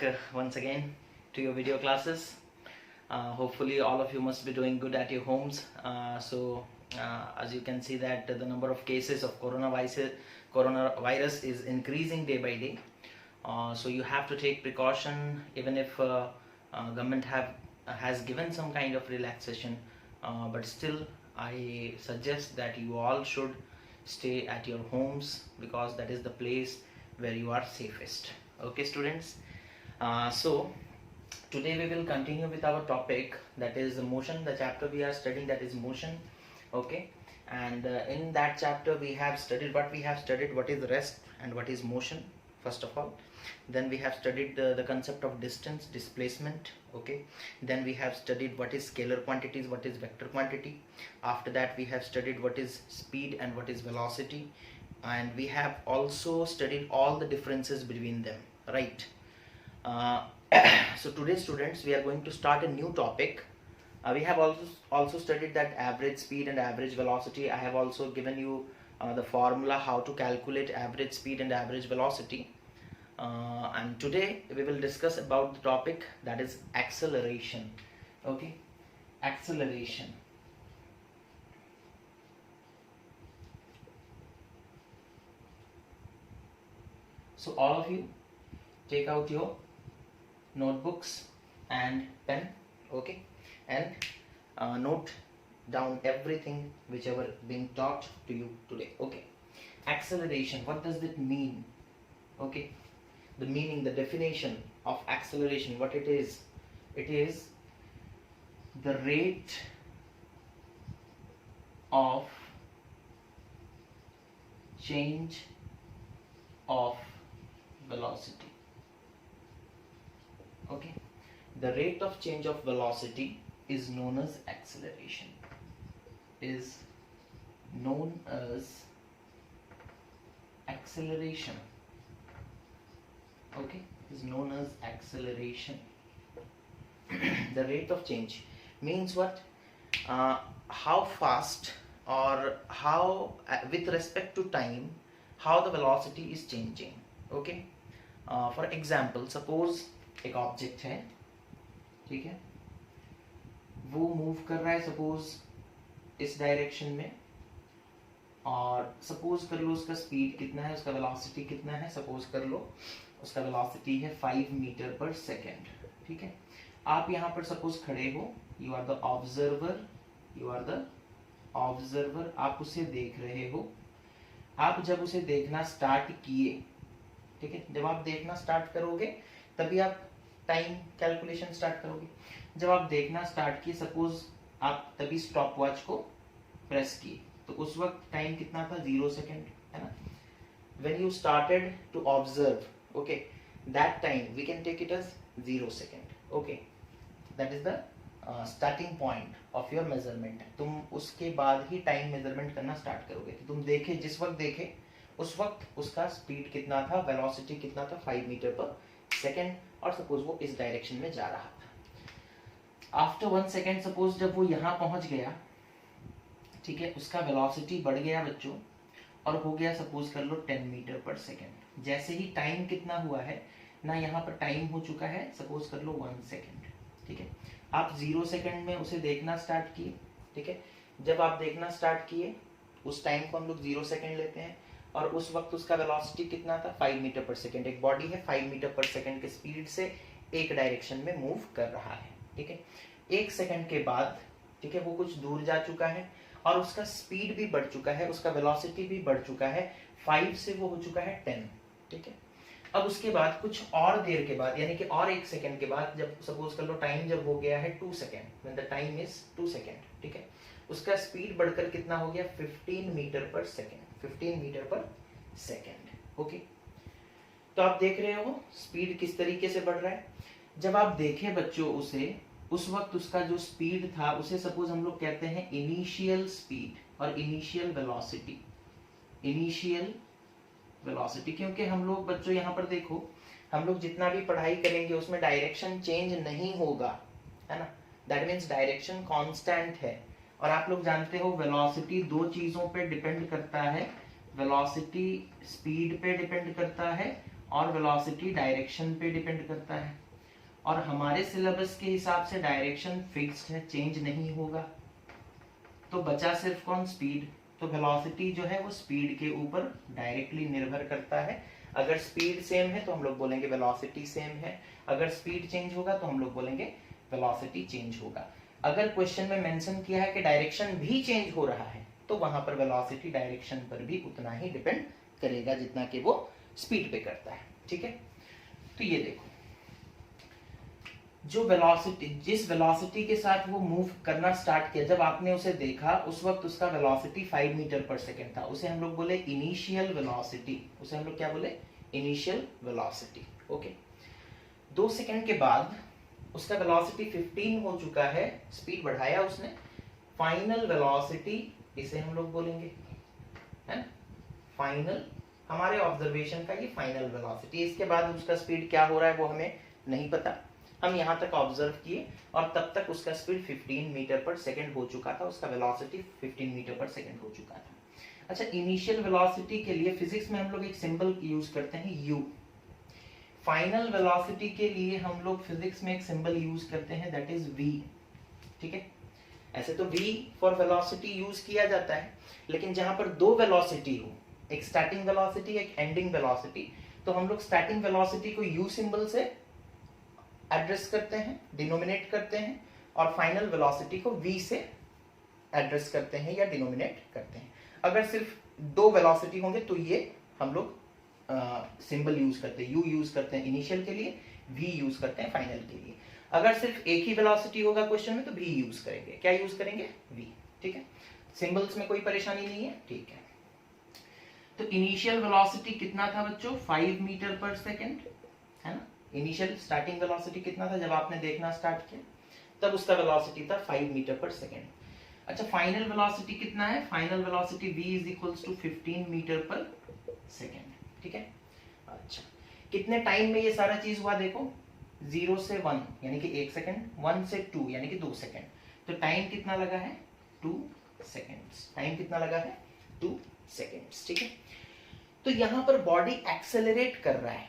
back once again to your video classes. Hopefully all of you must be doing good at your homes. As you can see that the number of cases of coronavirus is increasing day by day. So you have to take precaution, even if government has given some kind of relaxation, but still I suggest that you all should stay at your homes, because that is the place where you are safest. Okay students, so today we will continue with our topic, that is motion. The chapter we are studying, that is motion. Okay, and in that chapter we have studied what is rest and what is motion, first of all. Then we have studied the concept of distance, displacement. Okay, then we have studied what is scalar quantities, what is vector quantity. After that we have studied what is speed and what is velocity, and we have also studied all the differences between them, right? So today students, we are going to start a new topic. We have also studied that average speed and average velocity. I have also given you the formula how to calculate average speed and average velocity. And today we will discuss about the topic, that is acceleration. Okay, acceleration. So all of you take out your notebooks and pen, okay, and note down everything whichever being taught to you today. Okay, acceleration, what does it mean? Okay, the meaning, the definition of acceleration, what it is the rate of change of velocity. Okay, the rate of change of velocity is known as acceleration, Okay, is known as acceleration. The rate of change means what? How fast, or how with respect to time, how the velocity is changing. Okay, for example, suppose एक object है, ठीक है, वो move कर रहा है suppose इस direction में, और सपोज कर लो उसका स्पीड कितना है, उसका वेलोसिटी कितना है, सपोज कर लो उसका वेलोसिटी है 5 मीटर पर सेकेंड. ठीक है, आप यहाँ पर सपोज खड़े हो, यू आर द ऑब्जर्वर, आप उसे देख रहे हो. आप जब उसे देखना स्टार्ट किए, ठीक है, जब आप देखना स्टार्ट करोगे तभी आप टाइम कैलकुलेशन स्टार्ट करोगे. जब आप देखना स्टार्ट किए, सपोज आप तभी स्टॉप वॉच को प्रेस किए, तो उस वक्त टाइम कितना था? 0 सेकेंड, है ना. When you started to observe, okay, that time we can take it as 0 second. Okay, that is the starting point of your measurement. तुम उसके बाद ही टाइम मेजरमेंट करना स्टार्ट करोगे. तो तुम देखे, जिस वक्त देखे उस वक्त उसका स्पीड कितना था, वेलोसिटी कितना था, 5 मीटर पर सेकेंड, और सपोज वो इस डायरेक्शन में जा रहा था. आफ्टर 1 सेकेंड, सपोज जब वो यहाँ पहुंच गया, ठीक है, उसका वेलोसिटी बढ़ गया बच्चों, और हो गया सपोज कर लो 10 मीटर पर सेकेंड. जैसे ही टाइम कितना हुआ है ना, यहाँ पर टाइम हो चुका है सपोज कर लो 1 सेकेंड. ठीक है, आप 0 सेकेंड में उसे देखना स्टार्ट किए. ठीक है, जब आप देखना स्टार्ट किए, उस टाइम को हम लोग 0 सेकेंड लेते हैं, और उस वक्त उसका वेलोसिटी कितना था? 5 मीटर पर सेकेंड. एक बॉडी है 5 मीटर पर सेकेंड के स्पीड से एक डायरेक्शन में मूव कर रहा है. ठीक है, 1 सेकेंड के बाद, ठीक है, वो कुछ दूर जा चुका है, और उसका स्पीड भी बढ़ चुका है, उसका वेलोसिटी भी बढ़ चुका है. 5 से वो हो चुका है 10. ठीक है, अब उसके बाद कुछ और देर के बाद, यानी कि और 1 सेकेंड के बाद, जब सपोज कर लो टाइम जब हो गया है 2 second, when the time is 2 second, ठीक है, उसका स्पीड बढ़कर कितना हो गया? 15 metre per second. 15 metre per second. Okay, तो आप देख रहे हो स्पीड किस तरीके से बढ़ रहा है. जब आप देखें बच्चों उसे, उस वक्त उसका जो स्पीड था, उसे सपोज हम लोग कहते हैं इनिशियल स्पीड और इनिशियल वेलोसिटी. क्योंकि हम लोग बच्चों यहाँ पर देखो, हम लोग जितना भी पढ़ाई करेंगे उसमें डायरेक्शन चेंज नहीं होगा, है ना. दैट मीन्स डायरेक्शन कांस्टेंट है. और आप लोग जानते हो वेलोसिटी 2 चीजों पे डिपेंड करता है. वेलोसिटी स्पीड पे डिपेंड करता है, और वेलोसिटी डायरेक्शन पे डिपेंड करता है, और हमारे सिलेबस के हिसाब से डायरेक्शन फिक्स्ड है, चेंज नहीं होगा। तो बचा सिर्फ कौन? स्पीड। तो वेलोसिटी जो है वो स्पीड के ऊपर डायरेक्टली निर्भर करता है। अगर स्पीड सेम है तो हम लोग बोलेंगे वेलोसिटी सेम है, अगर स्पीड चेंज होगा तो हम लोग बोलेंगे वेलोसिटी चेंज होगा। अगर क्वेश्चन में मेंशन किया है कि डायरेक्शन भी चेंज हो रहा है तो वहां पर वेलोसिटी डायरेक्शन पर भी उतना ही डिपेंड करेगा जितना कि वो स्पीड पे करता है। ठीक है, तो ये देखो, जो वेलोसिटी, जिस वेलोसिटी के साथ वो मूव करना स्टार्ट किया, जब आपने उसे देखा उस वक्त उसका वेलोसिटी 5 मीटर पर सेकेंड था, उसे हम लोग बोले इनिशियल वेलोसिटी। उसे हम लोग क्या बोले? Initial velocity. ओके, 2 सेकेंड के बाद उसका वेलोसिटी 15 हो चुका है, स्पीड बढ़ाया उसने, फाइनल वेलोसिटी इसे हम लोग बोलेंगे, है ना? फाइनल, हमारे ऑब्जर्वेशन का ये फाइनल वेलोसिटी। इसके बाद उसका स्पीड क्या हो रहा है वो हमें नहीं पता, हम यहां तक ऑब्जर्व किए और तब तक उसका स्पीड 15 मीटर पर सेकेंड हो चुका था, उसका वेलोसिटी 15 मीटर पर सेकेंड हो चुका था। अच्छा, इनिशियल वेलोसिटी के लिए फिजिक्स में हम लोग एक सिंबल यूज करते हैं, यू। फाइनल वेलोसिटी के लिए हम लोग फिजिक्स में एक सिंबल यूज करते हैं, दैट इज वी। ठीक है, ऐसे तो वी फॉर वेलोसिटी यूज किया जाता है, लेकिन जहां पर दो वेलोसिटी हो, एक स्टार्टिंग वेलोसिटी एक एंडिंग वेलोसिटी, तो हम लोग स्टार्टिंग वेलोसिटी को यू सिंबल से एड्रेस करते हैं, डिनोमिनेट करते हैं, और फाइनल वेलोसिटी को वी से एड्रेस करते हैं या डिनोमिनेट करते हैं। अगर सिर्फ दो वेलोसिटी होंगे तो ये हम लोग सिंबल यूज करते हैं, यू यूज करते हैं इनिशियल के लिए, वी यूज करते हैं फाइनल के लिए। अगर सिर्फ एक ही वेलोसिटी होगा क्वेश्चन में तो वी यूज करेंगे। क्या यूज करेंगे? वी। ठीक है, सिंबल्स में कोई परेशानी नहीं है। ठीक है, तो इनिशियल वेलोसिटी कितना था बच्चों? 5 मीटर पर सेकेंड, है ना? इनिशियल स्टार्टिंग वेलोसिटी कितना था जब आपने देखना स्टार्ट किया? तब उसका वेलोसिटी था 5 मीटर पर सेकेंड। अच्छा, फाइनल वेलोसिटी कितना है? Final velocity v is equals to 15 metre per second. ठीक है, अच्छा, कितने टाइम में ये सारा चीज हुआ? देखो, 0 से 1 यानी कि 1 सेकेंड, 1 से 2 यानी कि 2 सेकेंड, तो टाइम कितना लगा है? 2 सेकेंड्स। टाइम कितना लगा है? 2 सेकेंड्स। ठीक है, तो यहां पर बॉडी एक्सेलरेट कर रहा है।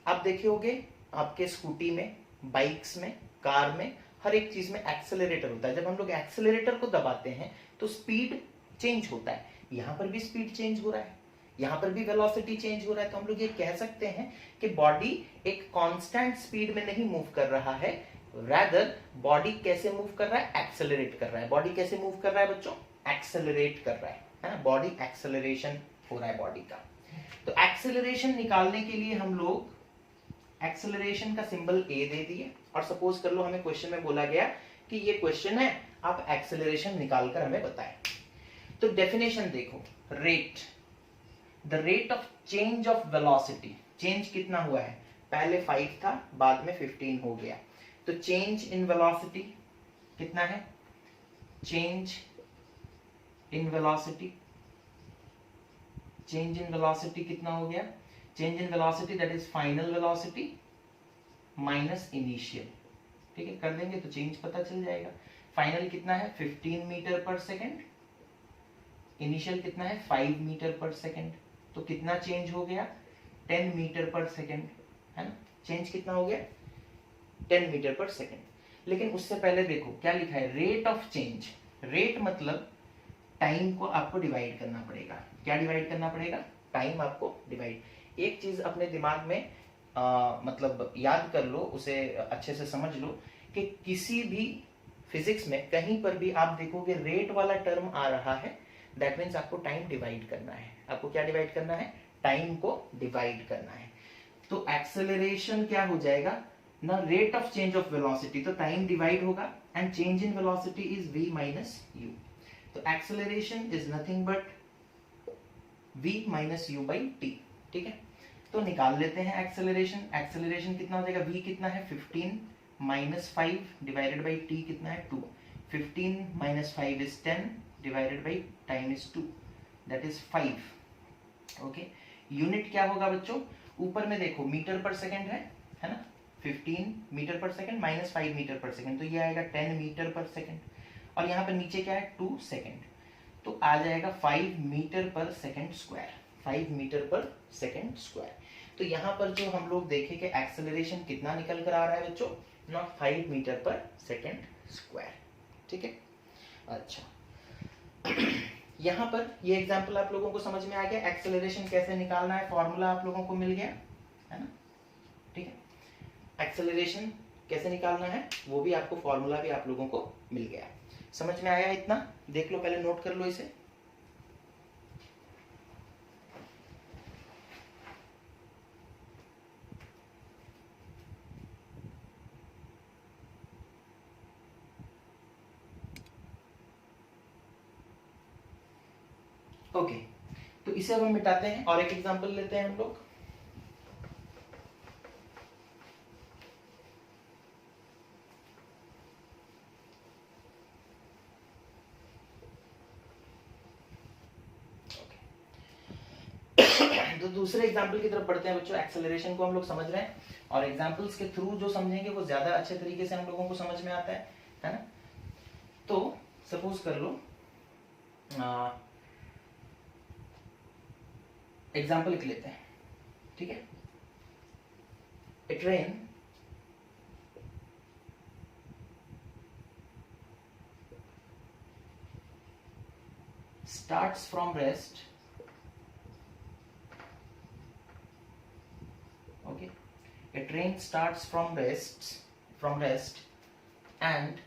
आप देखे होंगे आपके स्कूटी में, बाइक्स में, कार में, हर एक चीज में एक्सेलरेटर होता है। जब हम लोग एक्सेलरेटर को दबाते हैं तो स्पीड चेंज होता है, यहां पर भी स्पीड चेंज हो रहा है, यहां पर भी वेलोसिटी चेंज हो रहा है। तो हम लोग ये कह सकते हैं कि बॉडी एक कांस्टेंट स्पीड में नहीं मूव कर रहा है, रादर बॉडी कैसे मूव कर रहा है? एक्सेलरेट कर रहा है। बॉडी कैसे मूव कर रहा है बच्चों? एक्सेलरेट कर रहा है ना? बॉडी एक्सेलरेशन हो रहा है बॉडी का। तो एक्सेलरेशन निकालने के लिए हम लोग एक्सेलरेशन का सिंबल ए दे दिए, और सपोज कर लो हमें क्वेश्चन में बोला गया कि ये क्वेश्चन है, आप एक्सेलरेशन निकालकर हमें बताएं। तो डेफिनेशन देखो, rate, the rate of change of velocity. Change कितना हुआ है? पहले 5 था, बाद में 15 हो गया, तो चेंज इन वेलोसिटी कितना है? Change in velocity, change in velocity कितना हो गया? Change in velocity that is final velocity minus initial. ठीक है, कर देंगे तो चेंज पता चल जाएगा। फाइनल कितना है? 15 मीटर पर सेकेंड, इनिशियल कितना है? 5 मीटर पर सेकेंड, तो कितना चेंज हो गया? 10 मीटर पर सेकेंड, है ना? चेंज कितना हो गया? 10 मीटर पर सेकेंड। लेकिन उससे पहले देखो क्या लिखा है? Rate of change. रेट मतलब टाइम को आपको डिवाइड करना पड़ेगा। क्या डिवाइड करना पड़ेगा? टाइम आपको डिवाइड। एक चीज अपने दिमाग में मतलब याद कर लो, उसे अच्छे से समझ लो कि किसी भी फिजिक्स में कहीं पर भी आप देखोगे रेट वाला टर्म आ रहा है, दैट मीन्स आपको टाइम डिवाइड करना है। आपको क्या डिवाइड करना है? टाइम को डिवाइड करना है। तो एक्सेलरेशन क्या हो जाएगा ना? Rate of change of velocity, तो टाइम डिवाइड होगा, and change in velocity is v minus u। तो acceleration is nothing but v minus u by t। ठीक है, तो निकाल लेते हैं एक्सेलरेशन। एक्सेलरेशन कितना हो जाएगा? v कितना है? 15 माइनस 5 डिवाइडेड बाई t कितना है? 2। 15 minus 5 is 10 divided by time is 2, that is 5। Okay, unit क्या होगा बच्चों? ऊपर में देखो मीटर पर सेकेंड है ना? 15 metre per second minus 5 metre per second, तो ये आएगा 10 मीटर पर सेकेंड, और यहाँ पर नीचे क्या है? 2 सेकेंड, तो आ जाएगा 5 metre per second square. 5 metre per second square. तो यहाँ पर जो हम लोग देखें कि एक्सेलरेशन कितना निकल कर आ रहा है बच्चों, ना 5 मीटर पर सेकेंड स्क्वायर। ठीक है, अच्छा यहाँ पर ये एग्जांपल आप लोगों को समझ में आ गया, एक्सेलरेशन कैसे निकालना है, फॉर्मूला आप लोगों को मिल गया है ना। ठीक है, एक्सेलरेशन कैसे निकालना है वो भी आपको, फॉर्मूला भी आप लोगों को मिल गया। समझ में आया इतना? देख लो, पहले नोट कर लो इसे। ओके, तो इसे अब हम मिटाते हैं और एक एग्जांपल लेते हैं हम लोग। तो दूसरे एग्जाम्पल की तरफ बढ़ते हैं बच्चों। एक्सेलरेशन को हम लोग समझ रहे हैं और एग्जाम्पल्स के थ्रू जो समझेंगे वो ज्यादा अच्छे तरीके से हम लोगों को समझ में आता है ना। तो सपोज कर लो एग्जाम्पल लिख लेते हैं। ठीक है, ए train starts from rest, okay, a train starts from rest and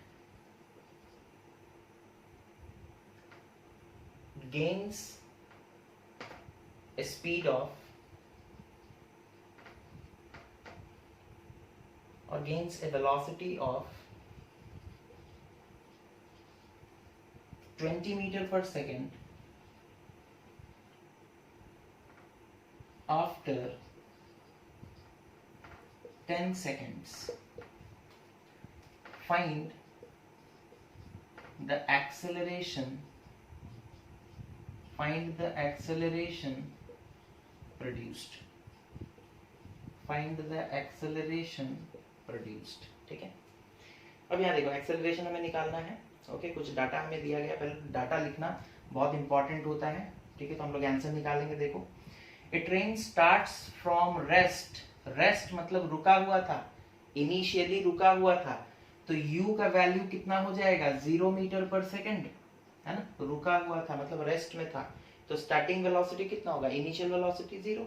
gains a speed of or gains a velocity of 20 meter per second after 10 seconds. Find the acceleration produced. Find the acceleration produced. ठीक है, अब यहाँ देखो acceleration हमें निकालना है। Okay, कुछ data हमें दिया गया, पहले डाटा लिखना बहुत इंपॉर्टेंट होता है। ठीक है, तो हम लोग आंसर निकालेंगे। देखो, a train starts from rest, rest मतलब रुका हुआ था, इनिशियली रुका हुआ था, तो u का वैल्यू कितना हो जाएगा, 0 मीटर पर सेकेंड, है ना। तो रुका हुआ था मतलब रेस्ट में था, तो स्टार्टिंग वेलोसिटी कितना होगा, initial velocity 0।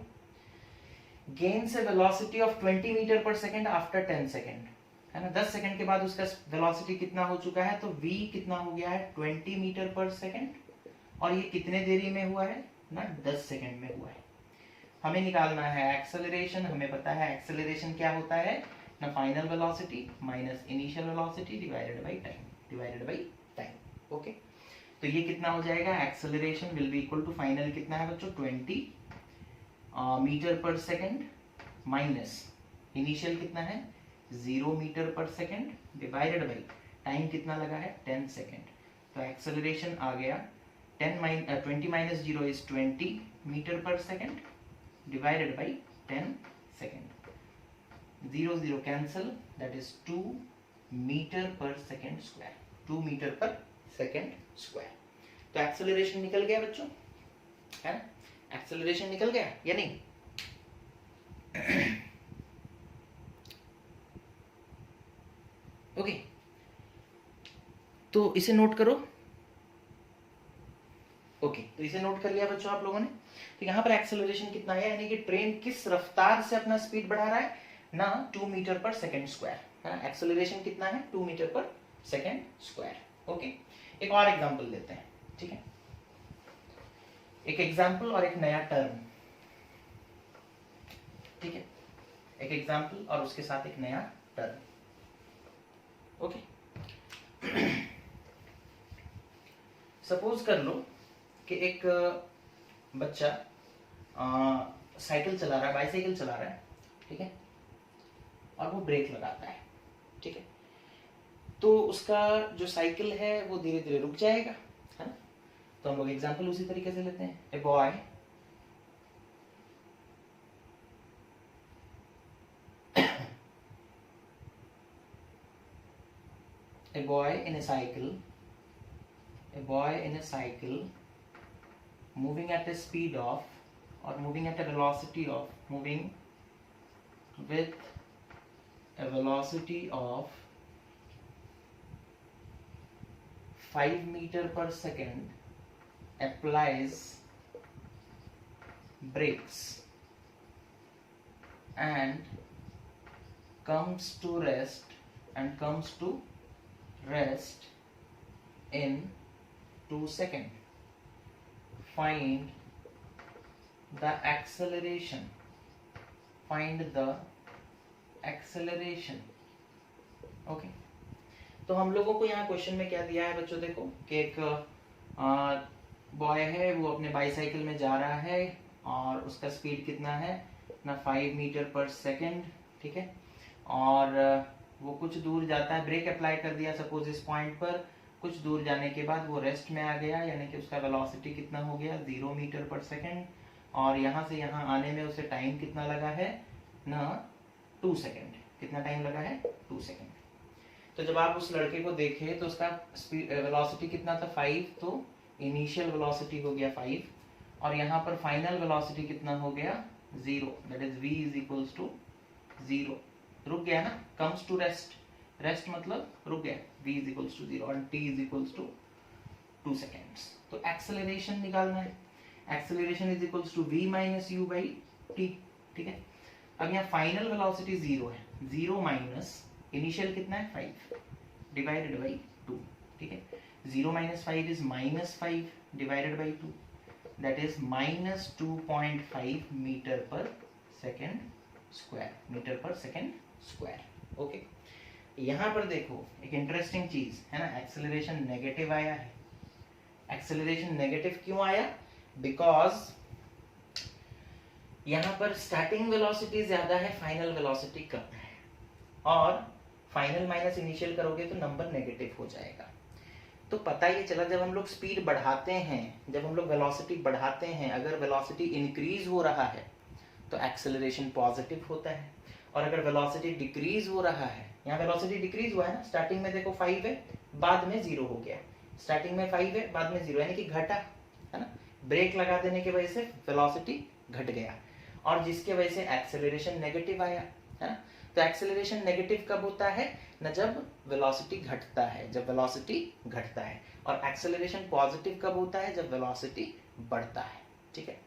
Gains a velocity of 20 metre per second after 10 second, है ना। 10 सेकंड के बाद उसका वेलोसिटी कितना हो चुका है, तो v कितना हो गया है, 20 मीटर पर सेकंड, और ये कितने देरी में हुआ है ना, 10 सेकंड में हुआ है। हमें निकालना है एक्सेलरेशन। हमें पता है एक्सेलरेशन क्या होता है ना, final velocity minus initial velocity divided by time. Okay, तो ये कितना हो जाएगा, acceleration will be equal to final कितना है बच्चों, 20 मीटर पर सेकंड माइनस इनिशियल कितना है, 0 metre per second divided by time कितना लगा है, 10 सेकेंड। तो एक्सेलरेशन आ गया 20 minus 0 is 20 metre per second divided by 10 second. 0 0 cancel, that is 2 metre per second square, 2 metre per second square. तो एक्सेलरेशन निकल गया बच्चों, है ना, एक्सेलरेशन निकल गया या नहीं। ओके, तो इसे नोट करो। ओके, तो इसे नोट कर लिया बच्चों आप लोगों ने। तो यहाँ पर एक्सेलरेशन कितना है, यानी कि ट्रेन किस रफ्तार से अपना स्पीड बढ़ा रहा है ना, 2 मीटर पर सेकेंड स्क्वायर, है ना। एक्सेलरेशन कितना है, 2 metre per second square. Okay, एक और एग्जांपल लेते हैं। ठीक है, एक एग्जांपल और एक नया टर्म। ठीक है, एक एग्जांपल और उसके साथ एक नया टर्म। ओके, सपोज कर लो कि एक बच्चा साइकिल चला रहा है, बाइसाइकिल चला रहा है, ठीक है, और वो ब्रेक लगाता है। ठीक है, तो उसका जो साइकिल है वो धीरे धीरे रुक जाएगा, है ना। तो हम लोग एग्जांपल उसी तरीके से लेते हैं। A boy in a cycle moving at a speed of or moving at a velocity of moving with a velocity of 5 meter per second applies brakes and comes to rest in 2 seconds. Find the acceleration. Okay तो हम लोगों को यहाँ question में क्या दिया है बच्चों, देखो कि एक बॉय है, वो अपने बाईसाइकिल में जा रहा है और उसका स्पीड कितना है ना 5 मीटर पर सेकेंड, ठीक है, और वो कुछ दूर जाता है, ब्रेक अप्लाई कर दिया सपोज इस पॉइंट पर, कुछ दूर जाने के बाद वो रेस्ट में आ गया, यानी कि उसका वेलोसिटी कितना हो गया 0 मीटर पर सेकेंड, और यहाँ से यहाँ आने में उसे टाइम कितना लगा है ना 2 सेकेंड। कितना टाइम लगा है 2 सेकेंड। तो जब आप उस लड़के को देखे तो उसका वेलोसिटी कितना था 5, तो इनिशियल वेलोसिटी हो गया 5 और यहाँ पर फाइनल वेलोसिटी कितना हो गया 0, that is v is equals to 0। रुक गया ना, कम्स टू रेस्ट मतलब रुक गया, v इज इक्वल्स टू 0 और t is equals to 2 seconds. तो एक्सेलरेशन निकालना है, acceleration is equals to v minus u by t, ठीक है। अब यहाँ फाइनल वेलोसिटी 0 है, 0 माइनस इनिशियल कितना है 5 डिवाइडेड बाई 2, ठीक है। 0 minus 5 is minus 5 divided by 2, that is minus 2.5 metre per second square, okay. यहाँ पर देखो एक इंटरेस्टिंग चीज है ना, एक्सेलरेशन नेगेटिव आया है। एक्सेलरेशन नेगेटिव क्यों आया? बिकॉज यहाँ पर स्टार्टिंग वेलोसिटी ज्यादा है, फाइनल वेलोसिटी कम है, और फाइनल माइनस इनिशियल करोगे तो नंबर नेगेटिव हो जाएगा। तो पता ये चला जब हम लोग स्पीड बढ़ाते हैं, जब हम लोग वेलोसिटी बढ़ाते हैं, अगर वेलोसिटी इंक्रीज हो रहा है तो एक्सेलरेशन पॉजिटिव होता है, और अगर वेलोसिटी डिक्रीज हो रहा है, यहाँ वेलोसिटी डिक्रीज हुआ है ना, स्टार्टिंग में देखो 5 है बाद में 0 हो गया, स्टार्टिंग में 5 है बाद में 0, यानी कि घटा है ना, ब्रेक लगा देने की वजह से वेलोसिटी घट गया, और जिसके वजह से एक्सेलरेशन नेगेटिव आया है ना। तो एक्सेलरेशन नेगेटिव कब होता है ना, जब वेलोसिटी घटता है, और एक्सेलरेशन पॉजिटिव कब होता है, जब वेलोसिटी बढ़ता है, ठीक है।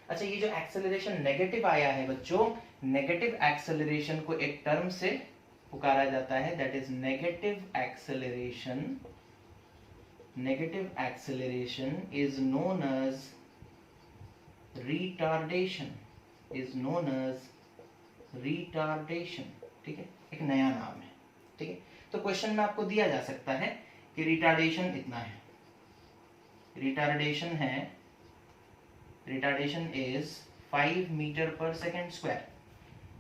अच्छा, ये जो एक्सेलरेशन नेगेटिव आया है बच्चों, नेगेटिव एक्सेलरेशन को एक टर्म से पुकारा जाता है, that is negative acceleration is known as retardation, ठीक है, एक नया नाम है, ठीक है। तो क्वेश्चन में आपको दिया जा सकता है कि रिटार्डेशन इतना है, retardation is 5 metre per second square.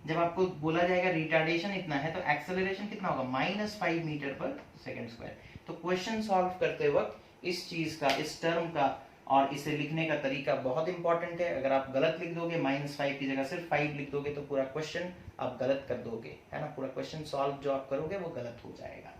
जब आपको बोला जाएगा रिटार्डेशन इतना है तो एक्सेलरेशन कितना होगा -5 मीटर पर सेकेंड स्क्वायर। तो क्वेश्चन सॉल्व करते वक्त इस चीज का, इस टर्म का और इसे लिखने का तरीका बहुत इंपॉर्टेंट है। अगर आप गलत लिख दोगे, -5 की जगह सिर्फ 5 लिख दोगे तो पूरा क्वेश्चन आप गलत कर दोगे, है ना, पूरा क्वेश्चन सॉल्व जो आप करोगे वो गलत हो जाएगा।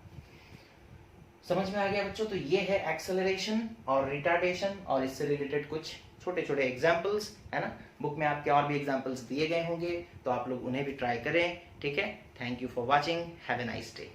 समझ में आ गया बच्चों? तो ये है एक्सेलरेशन और रिटार्डेशन, और इससे रिलेटेड कुछ छोटे छोटे एग्जाम्पल्स, है ना। बुक में आपके और भी एग्जाम्पल्स दिए गए होंगे, तो आप लोग उन्हें भी ट्राई करें, ठीक है। Thank you for watching, have a nice day.